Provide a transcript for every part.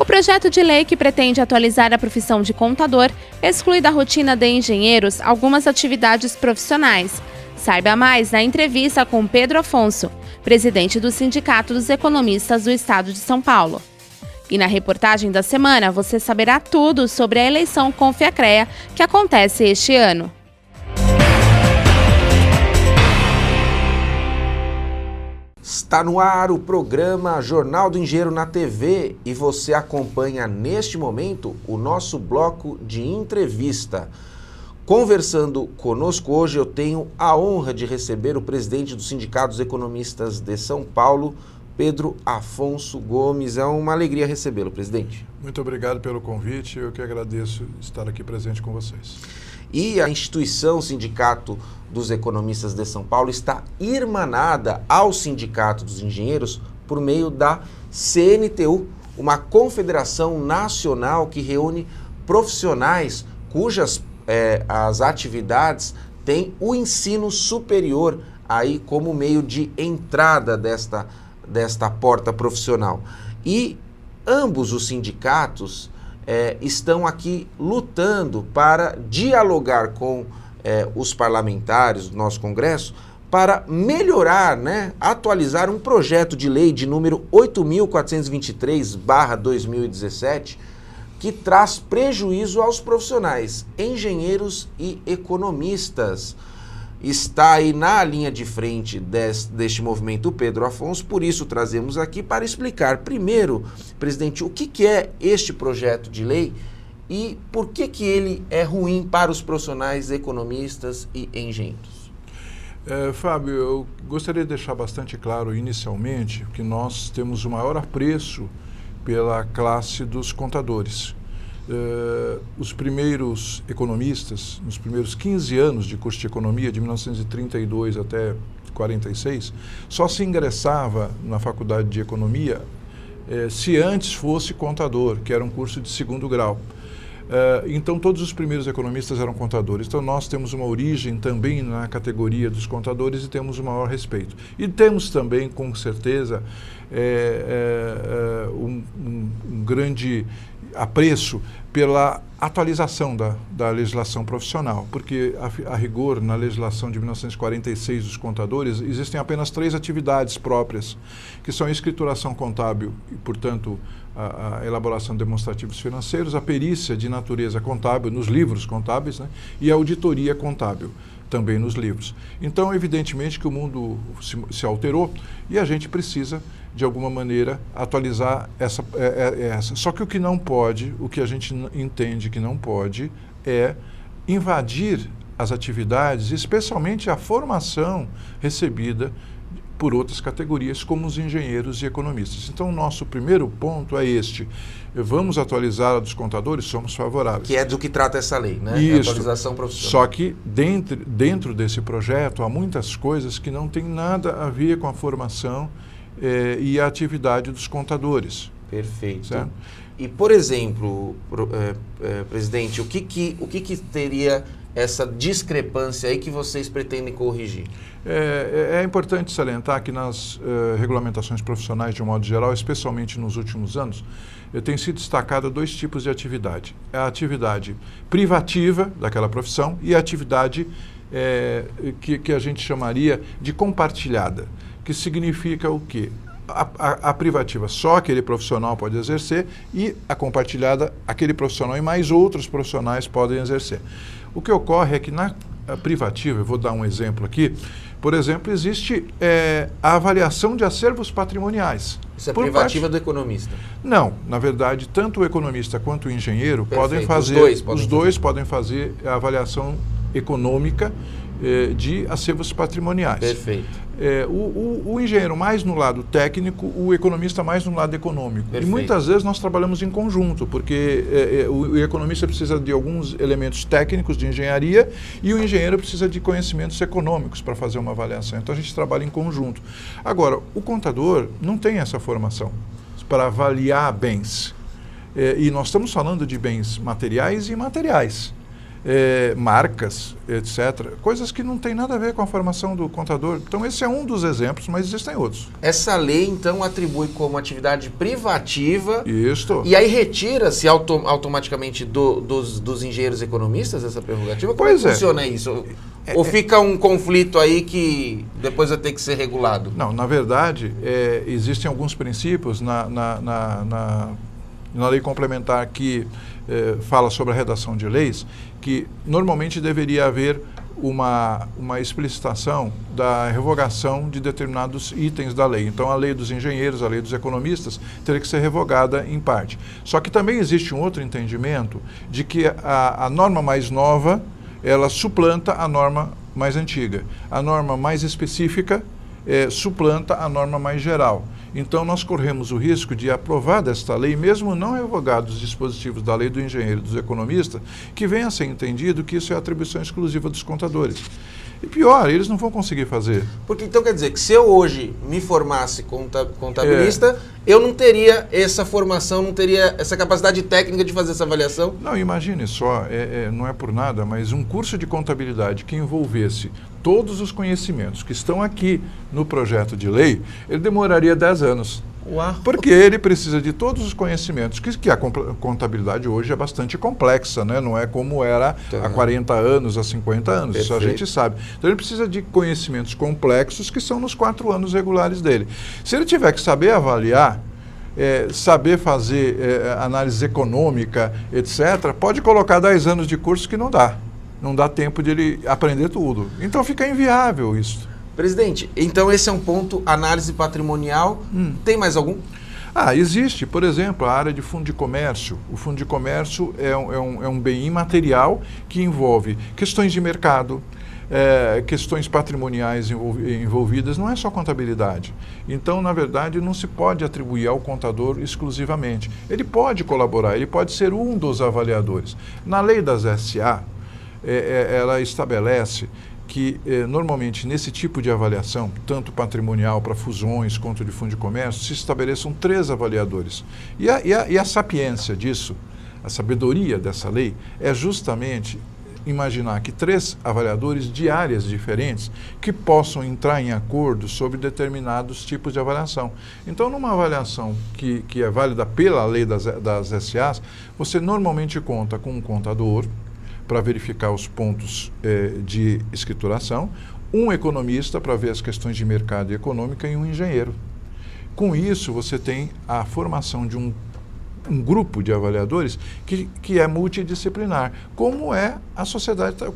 projeto de lei que pretende atualizar a profissão de contador exclui da rotina de engenheiros algumas atividades profissionais. Saiba mais na entrevista com Pedro Afonso, presidente do Sindicato dos Economistas do Estado de São Paulo. E na reportagem da semana você saberá tudo sobre a eleição Confiacrea que acontece este ano. Está no ar o programa Jornal do Engenheiro na TV e você acompanha neste momento o nosso bloco de entrevista. Conversando conosco hoje eu tenho a honra de receber o presidente do Sindicato dos Economistas de São Paulo, Pedro Afonso Gomes. É uma alegria recebê-lo, presidente. Muito obrigado pelo convite, eu que agradeço estar aqui presente com vocês. E a instituição Sindicato dos Economistas de São Paulo está irmanada ao Sindicato dos Engenheiros por meio da CNTU, uma confederação nacional que reúne profissionais cujas as atividades têm o ensino superior aí como meio de entrada desta porta profissional. E ambos os sindicatos estão aqui lutando para dialogar com os parlamentares do nosso Congresso para melhorar, atualizar um projeto de lei de número 8.423/2017 que traz prejuízo aos profissionais, engenheiros e economistas. Está aí na linha de frente deste movimento o Pedro Afonso, por isso trazemos aqui para explicar primeiro, presidente, o que é este projeto de lei e por que ele é ruim para os profissionais economistas e engenheiros. Fábio, eu gostaria de deixar bastante claro inicialmente que nós temos o maior apreço pela classe dos contadores. Os primeiros economistas, nos primeiros 15 anos de curso de economia, de 1932 até 46, só se ingressava na faculdade de economia se antes fosse contador, que era um curso de segundo grau. Então todos os primeiros economistas eram contadores. Então nós temos uma origem também na categoria dos contadores e temos o maior respeito. E temos também, com certeza, um grande apreço pela atualização da legislação profissional, porque a rigor na legislação de 1946 dos contadores existem apenas 3 atividades próprias, que são a escrituração contábil e, portanto, a elaboração de demonstrativos financeiros, a perícia de natureza contábil nos livros contábeis, e a auditoria contábil também nos livros. Então, evidentemente que o mundo se alterou e a gente precisa, de alguma maneira, atualizar essa. Só que o que não pode, o que a gente entende que não pode, é invadir as atividades, especialmente a formação recebida por outras categorias, como os engenheiros e economistas. Então, o nosso primeiro ponto é este. Vamos atualizar a dos contadores? Somos favoráveis. Que é do que trata essa lei, né? Isso. Atualização profissional. Só que dentro desse projeto há muitas coisas que não têm nada a ver com a formação e a atividade dos contadores. Perfeito. Certo? E, por exemplo, presidente, o que teria essa discrepância aí que vocês pretendem corrigir? É importante salientar que nas regulamentações profissionais, de um modo geral, especialmente nos últimos anos, tem sido destacado 2 tipos de atividade. A atividade privativa daquela profissão e a atividade que a gente chamaria de compartilhada, que significa o quê? A privativa só aquele profissional pode exercer e a compartilhada aquele profissional e mais outros profissionais podem exercer. O que ocorre é que na privativa, eu vou dar um exemplo aqui, por exemplo, existe a avaliação de acervos patrimoniais. Isso é privativa do economista? Não, na verdade, tanto o economista quanto o engenheiro podem fazer, os dois podem fazer a avaliação econômica de acervos patrimoniais. Perfeito. O engenheiro mais no lado técnico, o economista mais no lado econômico. Perfeito. E muitas vezes nós trabalhamos em conjunto, porque o economista precisa de alguns elementos técnicos de engenharia e o engenheiro precisa de conhecimentos econômicos para fazer uma avaliação. Então a gente trabalha em conjunto. Agora, o contador não tem essa formação para avaliar bens. E nós estamos falando de bens materiais e imateriais. marcas, etc. Coisas que não tem nada a ver com a formação do contador. Então esse é um dos exemplos, mas existem outros. Essa lei, então, atribui como atividade privativa. Isso. E aí retira-se automaticamente dos engenheiros economistas essa prerrogativa? Como Pois é que funciona isso? Ou fica um conflito aí que depois vai ter que ser regulado? Não, na verdade, existem alguns princípios na lei complementar que fala sobre a redação de leis, que normalmente deveria haver uma explicitação da revogação de determinados itens da lei. Então, a lei dos engenheiros, a lei dos economistas, teria que ser revogada em parte. Só que também existe um outro entendimento de que a norma mais nova, ela suplanta a norma mais antiga. A norma mais específica suplanta a norma mais geral. Então, nós corremos o risco de aprovar desta lei, mesmo não revogados os dispositivos da lei do engenheiro e dos economistas, que venha a ser entendido que isso é atribuição exclusiva dos contadores. E pior, eles não vão conseguir fazer. Porque então quer dizer que se eu hoje me formasse contabilista, eu não teria essa formação, não teria essa capacidade técnica de fazer essa avaliação? Não, imagine só, não é por nada, mas um curso de contabilidade que envolvesse todos os conhecimentos que estão aqui no projeto de lei, ele demoraria 10 anos. Uau. Porque ele precisa de todos os conhecimentos, que a contabilidade hoje é bastante complexa, né? Não é como era há 40 anos, há 50 anos, Perfeito. Isso a gente sabe. Então ele precisa de conhecimentos complexos que são nos 4 anos regulares dele. Se ele tiver que saber avaliar, saber fazer análise econômica, etc., pode colocar 10 anos de curso que não dá. Não dá tempo de ele aprender tudo. Então fica inviável isso. Presidente, então esse é um ponto, análise patrimonial. Tem mais algum? Existe, por exemplo, a área de fundo de comércio. O fundo de comércio é um bem imaterial que envolve questões de mercado, questões patrimoniais envolvidas, não é só contabilidade. Então, na verdade, não se pode atribuir ao contador exclusivamente. Ele pode colaborar, ele pode ser um dos avaliadores. Na lei das SA, ela estabelece que normalmente nesse tipo de avaliação, tanto patrimonial para fusões quanto de fundo de comércio, se estabeleçam 3 avaliadores. E a sapiência disso, a sabedoria dessa lei, é justamente imaginar que 3 avaliadores de áreas diferentes que possam entrar em acordo sobre determinados tipos de avaliação. Então, numa avaliação que é válida pela lei das SAs, você normalmente conta com um contador, para verificar os pontos de escrituração, um economista para ver as questões de mercado e econômica e um engenheiro. Com isso, você tem a formação de um grupo de avaliadores que é multidisciplinar, como a sociedade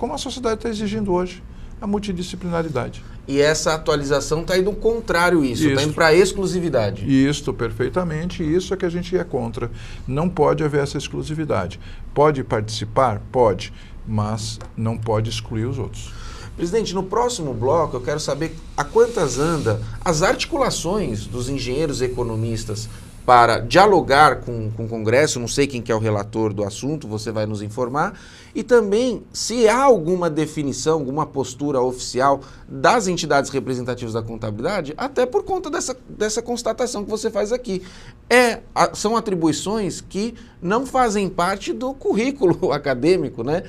está exigindo hoje, a multidisciplinaridade. E essa atualização está indo contrário isso, está indo para a exclusividade. Isso, perfeitamente, isso é que a gente é contra. Não pode haver essa exclusividade. Pode participar? Pode, mas não pode excluir os outros. Presidente, no próximo bloco eu quero saber a quantas anda as articulações dos engenheiros economistas para dialogar com o Congresso, não sei quem que é o relator do assunto, você vai nos informar, e também se há alguma definição, alguma postura oficial das entidades representativas da contabilidade, até por conta dessa constatação que você faz aqui. São atribuições que não fazem parte do currículo acadêmico, né?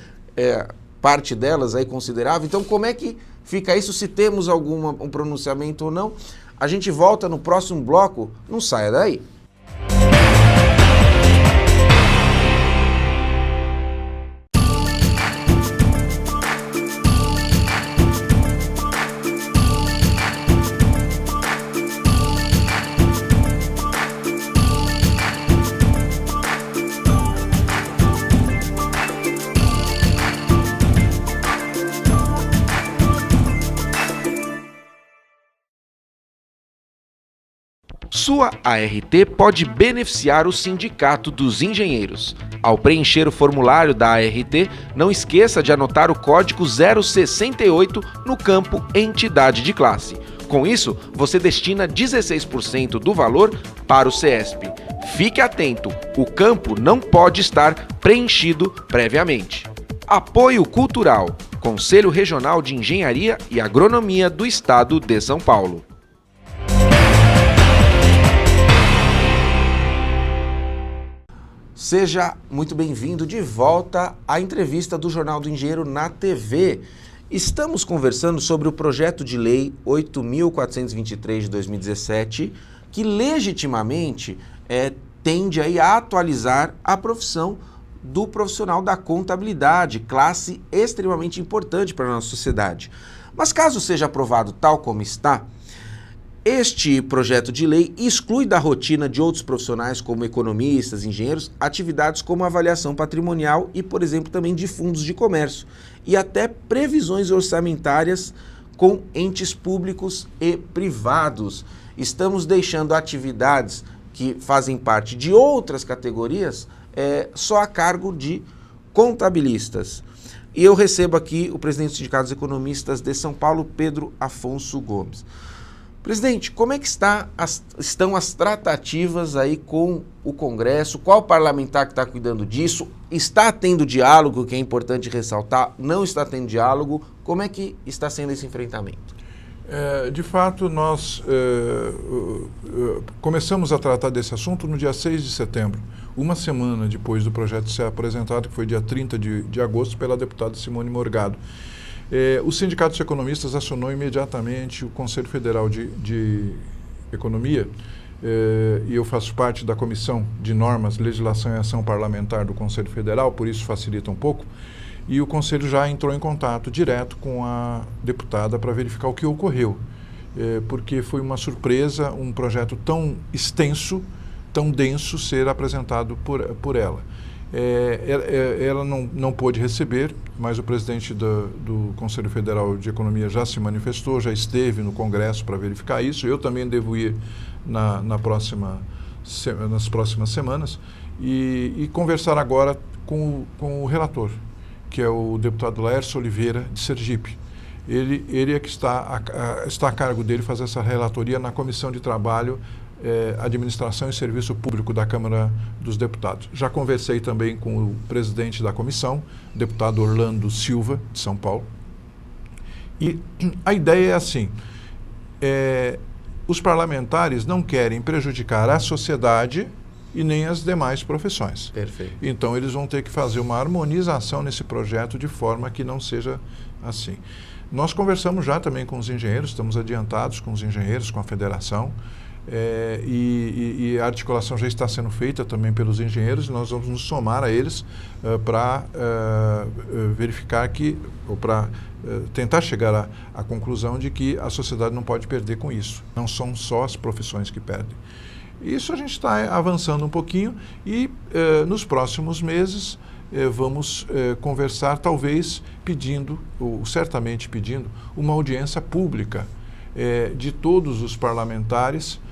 Parte delas aí considerável. Então, como é que fica isso, se temos um pronunciamento ou não? A gente volta no próximo bloco, não saia daí. Sua ART pode beneficiar o Sindicato dos Engenheiros. Ao preencher o formulário da ART, não esqueça de anotar o código 068 no campo Entidade de Classe. Com isso, você destina 16% do valor para o CESP. Fique atento, o campo não pode estar preenchido previamente. Apoio Cultural, Conselho Regional de Engenharia e Agronomia do Estado de São Paulo. Seja muito bem-vindo de volta à entrevista do Jornal do Engenheiro na TV. Estamos conversando sobre o projeto de lei 8.423 de 2017, que legitimamente tende aí a atualizar a profissão do profissional da contabilidade, classe extremamente importante para a nossa sociedade. Mas caso seja aprovado tal como está, este projeto de lei exclui da rotina de outros profissionais, como economistas, engenheiros, atividades como avaliação patrimonial e, por exemplo, também de fundos de comércio, e até previsões orçamentárias com entes públicos e privados. Estamos deixando atividades que fazem parte de outras categorias só a cargo de contabilistas. E eu recebo aqui o presidente do Sindicato dos Economistas de São Paulo, Pedro Afonso Gomes. Presidente, como é que estão as tratativas aí com o Congresso? Qual parlamentar que está cuidando disso? Está tendo diálogo, que é importante ressaltar? Não está tendo diálogo? Como é que está sendo esse enfrentamento? De fato, nós começamos a tratar desse assunto no dia 6 de setembro, uma semana depois do projeto ser apresentado, que foi dia 30 de agosto, pela deputada Simone Morgado. O Sindicato dos Economistas acionou imediatamente o Conselho Federal de Economia, e eu faço parte da Comissão de Normas, Legislação e Ação Parlamentar do Conselho Federal, por isso facilita um pouco, e o Conselho já entrou em contato direto com a deputada para verificar o que ocorreu, porque foi uma surpresa um projeto tão extenso, tão denso ser apresentado por ela. Ela não pôde receber, mas o presidente do Conselho Federal de Economia já se manifestou, já esteve no Congresso para verificar isso. Eu também devo ir nas próximas semanas e conversar agora com o relator, que é o deputado Laércio Oliveira, de Sergipe. Ele é que está a cargo dele fazer essa relatoria na Comissão de Trabalho, Administração e Serviço Público da Câmara dos Deputados. Já conversei também com o presidente da comissão, deputado Orlando Silva, de São Paulo. E a ideia é assim, os parlamentares não querem prejudicar a sociedade e nem as demais profissões. Perfeito. Então, eles vão ter que fazer uma harmonização nesse projeto de forma que não seja assim. Nós conversamos já também com os engenheiros, estamos adiantados com os engenheiros, com a federação, e a articulação já está sendo feita também pelos engenheiros, e nós vamos nos somar a eles para verificar ou para tentar chegar à conclusão de que a sociedade não pode perder com isso. Não são só as profissões que perdem. Isso a gente está avançando um pouquinho e nos próximos meses vamos conversar, talvez pedindo, ou certamente pedindo, uma audiência pública de todos os parlamentares,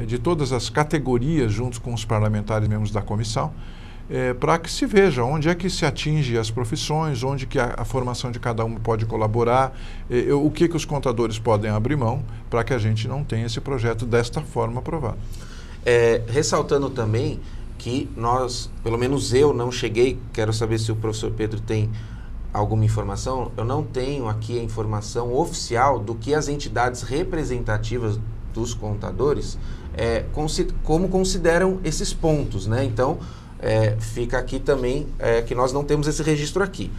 de todas as categorias, junto com os parlamentares membros da comissão, para que se veja onde é que se atinge as profissões, onde que a formação de cada um pode colaborar, o que os contadores podem abrir mão, para que a gente não tenha esse projeto desta forma aprovado. Ressaltando também que nós, pelo menos eu não cheguei, quero saber se o professor Pedro tem alguma informação, eu não tenho aqui a informação oficial do que as entidades representativas dos contadores como consideram esses pontos, né? Então, fica aqui também que nós não temos esse registro aqui.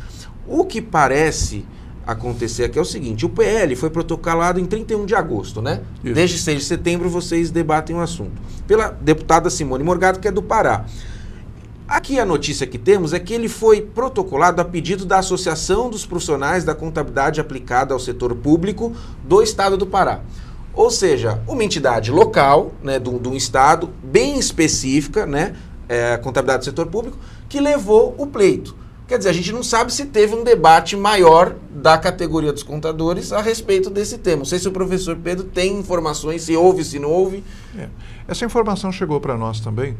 O que parece acontecer aqui é o seguinte, o PL foi protocolado em 31 de agosto, né? Isso. Desde 6 de setembro vocês debatem o assunto. Pela deputada Simone Morgado, que é do Pará. Aqui a notícia que temos é que ele foi protocolado a pedido da Associação dos Profissionais da Contabilidade Aplicada ao Setor Público do Estado do Pará. Ou seja, uma entidade local, né, de um estado bem específica, né, a contabilidade do setor público, que levou o pleito. Quer dizer, a gente não sabe se teve um debate maior da categoria dos contadores a respeito desse tema. Não sei se o professor Pedro tem informações, se houve, se não houve. Essa informação chegou para nós também.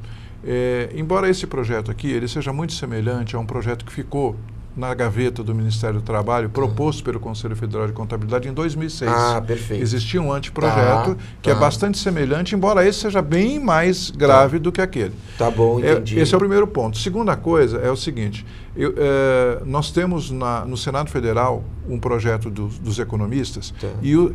Embora esse projeto aqui ele seja muito semelhante a um projeto que ficou na gaveta do Ministério do Trabalho, proposto pelo Conselho Federal de Contabilidade em 2006. Ah, perfeito. Existia um anteprojeto que é bastante semelhante, embora esse seja bem mais grave do que aquele. Tá bom, entendi. Esse é o primeiro ponto. Segunda coisa é o seguinte, nós temos no Senado Federal um projeto dos economistas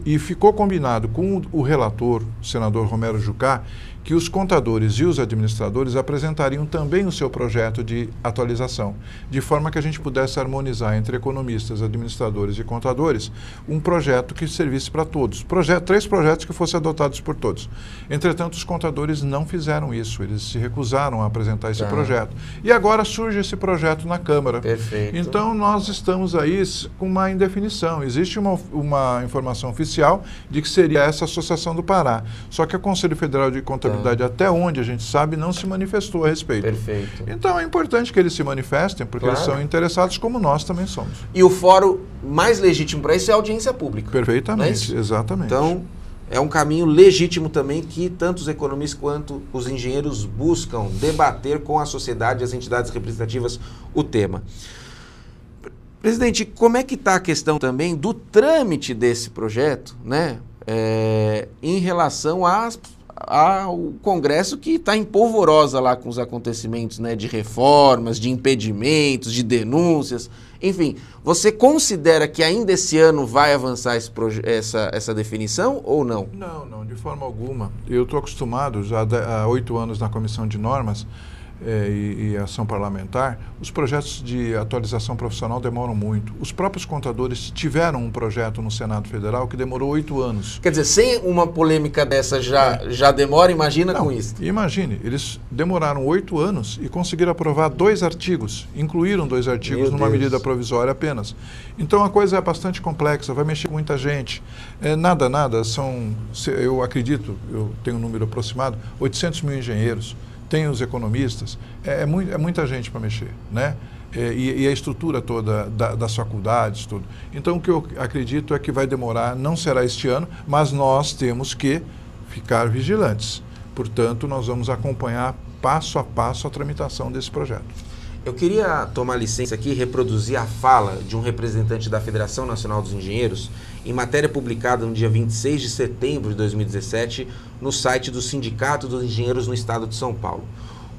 e ficou combinado com o relator, o senador Romero Jucá, que os contadores e os administradores apresentariam também o seu projeto de atualização, de forma que a gente pudesse harmonizar entre economistas, administradores e contadores um projeto que servisse para todos. 3 projetos que fossem adotados por todos. Entretanto, os contadores não fizeram isso, eles se recusaram a apresentar esse projeto. E agora surge esse projeto na Câmara. Perfeito. Então, nós estamos aí com uma indefinição. Existe uma informação oficial de que seria essa Associação do Pará. Só que o Conselho Federal de Contabilidade, até onde a gente sabe, não se manifestou a respeito. Perfeito. Então é importante que eles se manifestem, porque eles são interessados como nós também somos. E o fórum mais legítimo para isso é a audiência pública. Perfeitamente, exatamente. Então, é um caminho legítimo também que tanto os economistas quanto os engenheiros buscam debater com a sociedade e as entidades representativas o tema. Presidente, como é que está a questão também do trâmite desse projeto, né, em relação ao Congresso, que está em polvorosa lá com os acontecimentos, né, de reformas, de impedimentos, de denúncias, enfim, você considera que ainda esse ano vai avançar essa definição ou não? Não, de forma alguma. Eu estou acostumado já há 8 anos na Comissão de Normas e ação parlamentar. Os projetos de atualização profissional demoram muito. Os próprios contadores tiveram um projeto no Senado Federal que demorou 8 anos. Quer dizer, sem uma polêmica dessa já demora, imagina com isso. Imagine, eles demoraram 8 anos e conseguiram aprovar 2 artigos, incluíram 2 artigos numa medida provisória apenas. Então a coisa é bastante complexa, vai mexer com muita gente. Nada, eu acredito, eu tenho um número aproximado, 800 mil engenheiros. Tem os economistas, é muita gente para mexer, né? E a estrutura toda das faculdades, tudo. Então, o que eu acredito é que vai demorar, não será este ano, mas nós temos que ficar vigilantes. Portanto, nós vamos acompanhar passo a passo a tramitação desse projeto. Eu queria tomar licença aqui e reproduzir a fala de um representante da Federação Nacional dos Engenheiros em matéria publicada no dia 26 de setembro de 2017 no site do Sindicato dos Engenheiros no Estado de São Paulo.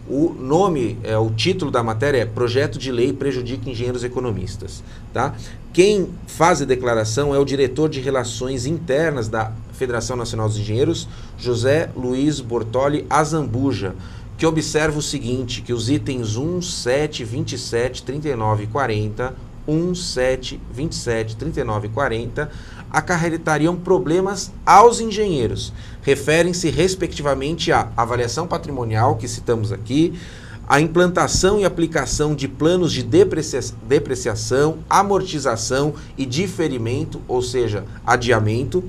O título da matéria é Projeto de Lei Prejudica Engenheiros Economistas. Tá? Quem faz a declaração é o diretor de Relações Internas da Federação Nacional dos Engenheiros, José Luiz Bortoli Azambuja, que observa o seguinte, que os itens 1, 7, 27, 39 e 40, 1, 7, 27, 39 e 40 acarretariam problemas aos engenheiros. Referem-se respectivamente à avaliação patrimonial, que citamos aqui, a implantação e aplicação de planos de depreciação, amortização e diferimento, ou seja, adiamento,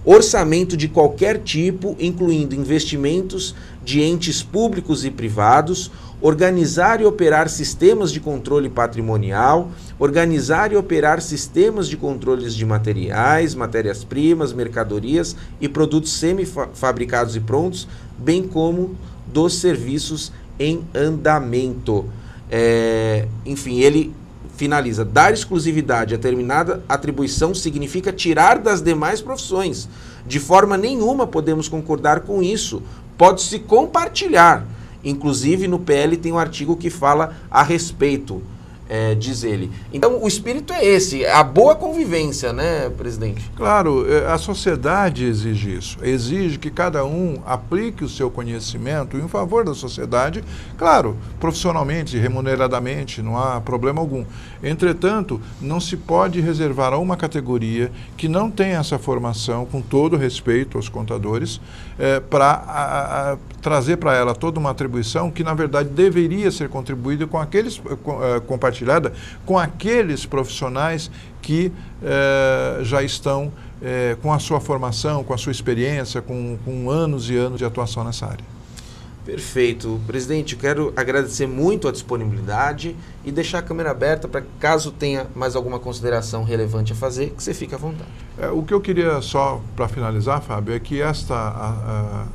orçamento de qualquer tipo, incluindo investimentos de entes públicos e privados, organizar e operar sistemas de controle patrimonial, organizar e operar sistemas de controles de materiais, matérias-primas, mercadorias e produtos semifabricados e prontos, bem como dos serviços em andamento. Enfim, ele finaliza: dar exclusividade a determinada atribuição significa tirar das demais profissões. De forma nenhuma podemos concordar com isso. Pode-se compartilhar. Inclusive, no PL tem um artigo que fala a respeito, diz ele. Então, o espírito é esse, a boa convivência, né, presidente? Claro, a sociedade exige isso. Exige que cada um aplique o seu conhecimento em favor da sociedade, claro, profissionalmente, remuneradamente, não há problema algum. Entretanto, não se pode reservar a uma categoria que não tem essa formação, com todo respeito aos contadores, para trazer para ela toda uma atribuição que, na verdade, deveria ser contribuída com aqueles, compartilhada com aqueles profissionais que já estão com a sua formação, com a sua experiência, com anos e anos de atuação nessa área. Perfeito. Presidente, eu quero agradecer muito a disponibilidade e deixar a câmera aberta para caso tenha mais alguma consideração relevante a fazer, que você fique à vontade. O que eu queria só, para finalizar, Fábio, é que esta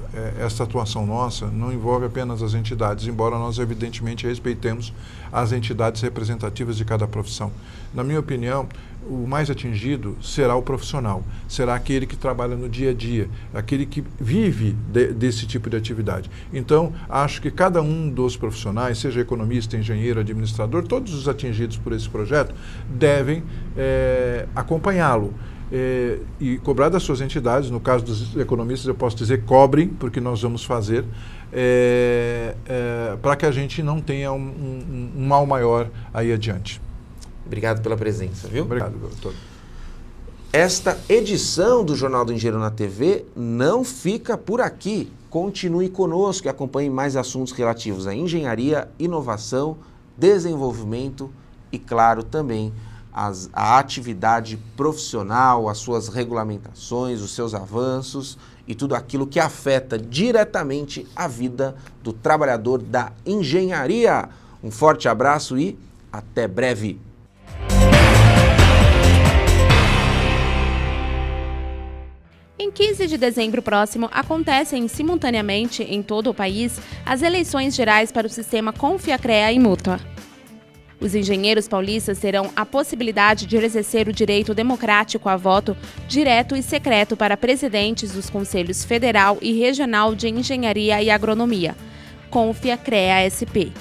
atuação nossa não envolve apenas as entidades, embora nós evidentemente respeitemos as entidades representativas de cada profissão. Na minha opinião, o mais atingido será o profissional, será aquele que trabalha no dia a dia, aquele que vive desse tipo de atividade. Então, acho que cada um dos profissionais, seja economista, engenheiro, administrador, todos os atingidos por esse projeto, devem acompanhá-lo. E cobrar das suas entidades, no caso dos economistas eu posso dizer cobrem, porque nós vamos fazer, para que a gente não tenha um mal maior aí adiante. Obrigado pela presença, viu? Obrigado, doutor. Esta edição do Jornal do Engenheiro na TV não fica por aqui. Continue conosco e acompanhe mais assuntos relativos à engenharia, inovação, desenvolvimento e, claro, também a atividade profissional, as suas regulamentações, os seus avanços e tudo aquilo que afeta diretamente a vida do trabalhador da engenharia. Um forte abraço e até breve. Em 15 de dezembro próximo, acontecem simultaneamente em todo o país as eleições gerais para o sistema Confiacrea e Mútua. Os engenheiros paulistas terão a possibilidade de exercer o direito democrático a voto direto e secreto para presidentes dos Conselhos Federal e Regional de Engenharia e Agronomia, Confiacrea-SP,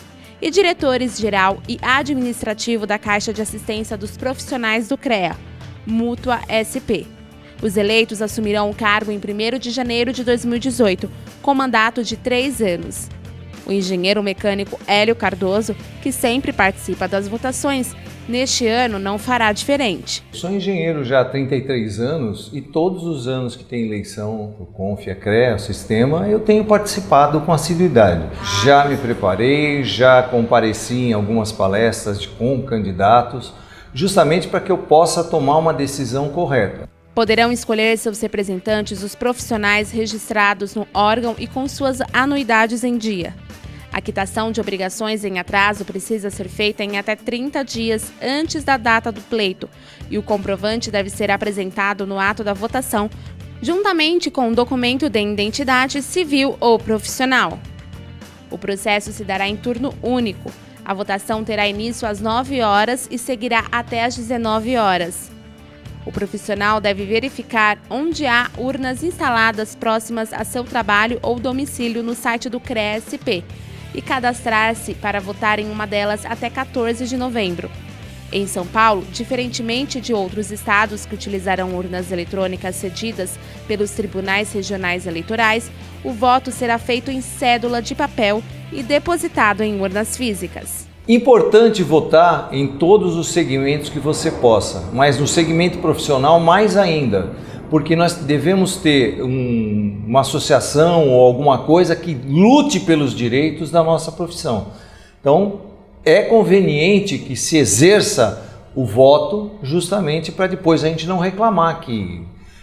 e diretores geral e administrativo da Caixa de Assistência dos Profissionais do CREA, Mútua-SP. Os eleitos assumirão o cargo em 1º de janeiro de 2018, com mandato de 3 anos. O engenheiro mecânico Hélio Cardoso, que sempre participa das votações, neste ano não fará diferente. Sou engenheiro já há 33 anos e todos os anos que tem eleição do Confiacrea, o sistema, eu tenho participado com assiduidade. Já me preparei, já compareci em algumas palestras com candidatos, justamente para que eu possa tomar uma decisão correta. Poderão escolher seus representantes os profissionais registrados no órgão e com suas anuidades em dia. A quitação de obrigações em atraso precisa ser feita em até 30 dias antes da data do pleito e o comprovante deve ser apresentado no ato da votação, juntamente com um documento de identidade civil ou profissional. O processo se dará em turno único. A votação terá início às 9 horas e seguirá até às 19 horas. O profissional deve verificar onde há urnas instaladas próximas a seu trabalho ou domicílio no site do CREA-SP e cadastrar-se para votar em uma delas até 14 de novembro. Em São Paulo, diferentemente de outros estados que utilizarão urnas eletrônicas cedidas pelos tribunais regionais eleitorais, o voto será feito em cédula de papel e depositado em urnas físicas. Importante votar em todos os segmentos que você possa, mas no segmento profissional mais ainda, porque nós devemos ter uma associação ou alguma coisa que lute pelos direitos da nossa profissão. Então, é conveniente que se exerça o voto justamente para depois a gente não reclamar que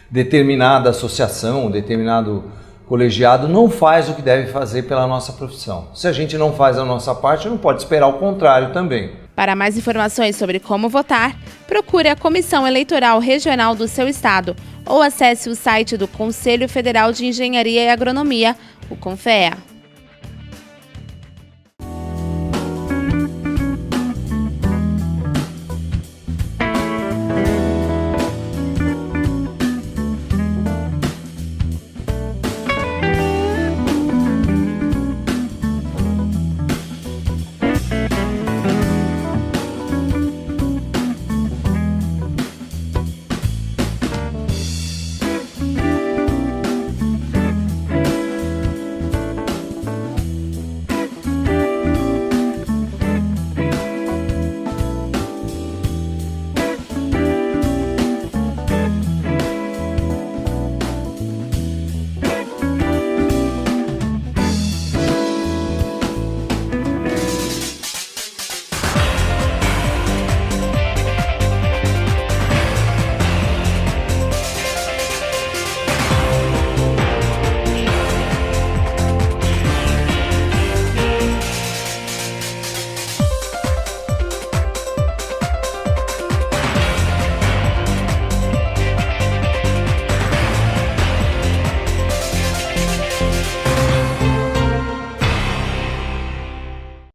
determinada associação, determinado colegiado não faz o que deve fazer pela nossa profissão. Se a gente não faz a nossa parte, não pode esperar o contrário também. Para mais informações sobre como votar, procure a Comissão Eleitoral Regional do seu estado ou acesse o site do Conselho Federal de Engenharia e Agronomia, o CONFEA.